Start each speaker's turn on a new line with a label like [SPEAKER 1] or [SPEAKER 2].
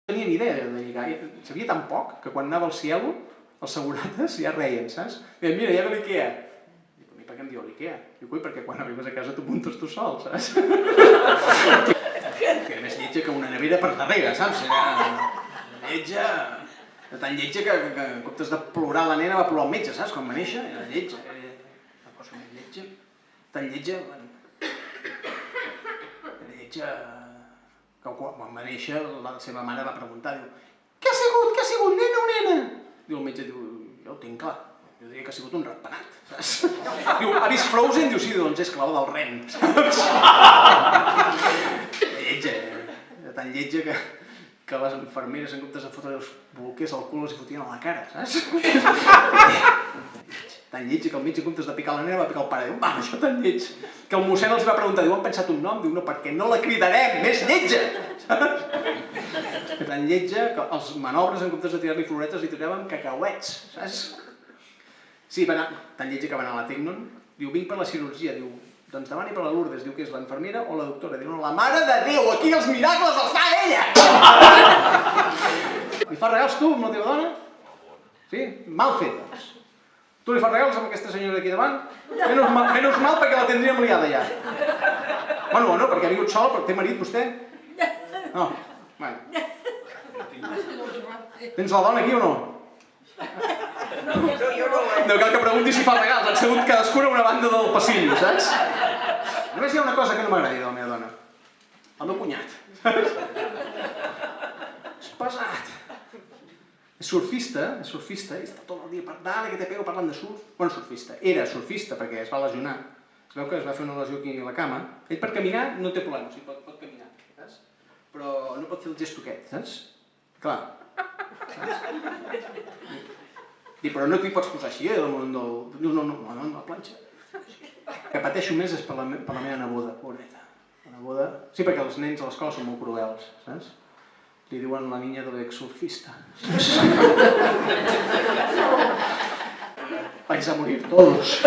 [SPEAKER 1] tenia ni idea de lligar. Sabia tan poc que quan anava al Cielo, els segurates ja reien, saps? Deien, mira, ja ve l'Ikea. Dic, per què em diu l'Ikea? Dic, ui, perquè quan arribes a casa t'ho muntes tu sol, saps? Que més lletja que una nevera per darrere, saps? Era lletja... tan lletja que en comptes de plorar la nena va plorar el metge, saps? Quan va néixer, era lletja. Una cosa més lletja. Tan lletja... Era lletja... que quan va néixer la seva mare va preguntar, diu, què ha sigut, nena o nena? Diu el metge, diu, jo ho tinc clar, jo diria que ha sigut un ratpenat, saps? Diu, ha vist Frozen? Diu, sí, doncs és clava del ren, saps? Lletja, tan lletja que les infermeres en comptes de fotre els bolquers al cul els hi fotien a la cara, saps? Tan lletja que el metge en comptes de picar la nena va picar el pare, diu, va, això tan lleig. Que el mossèn els va preguntar, diu, han pensat un nom? Diu, no, perquè no la cridarem, més lletja! Tan lletja que els manobres en comptes de tirar-li floretes li tiraven cacauets, saps? Sí, tan lletja que va anar a la Tecnon, diu, vinc per la cirurgia, diu, doncs demani per la Lourdes, diu que és l'infermera o la doctora, diu, no, la mare de Déu, aquí els miracles els fa ella! Li fa regals tu amb la teva dona? Sí? Mal fet, doncs. Tu li fas regals amb aquesta senyora d'aquí davant? Menys mal perquè la tindríem liada ja. Bueno, no, perquè ha vingut sola, però té marit vostè? No, bueno. Tens la dona aquí o no? No cal que pregunti si fa regals, han segut cadascuna a una banda del passillo, saps? Només hi ha una cosa que no m'agradi de la meva dona. El meu cunyat. És pesat. És surfista, i està tot el dia per dalt, que té peu parlant de surf. Bueno, surfista, era surfista perquè es va lesionar. Es veu que es va fer una lesió aquí a la cama. Ell per caminar no té problema, o sigui, pot caminar, saps? Però no pot fer el gesto aquest, saps? Clar. Dic, però no t'hi pots posar així, damunt del... Diu, no, damunt de la planxa. Que pateixo més és per la meva neboda, pobreta. La neboda... Sí, perquè els nens a l'escola són molt cruels, saps? Li diuen la niña de l'exsurfista. Vais a morir todos.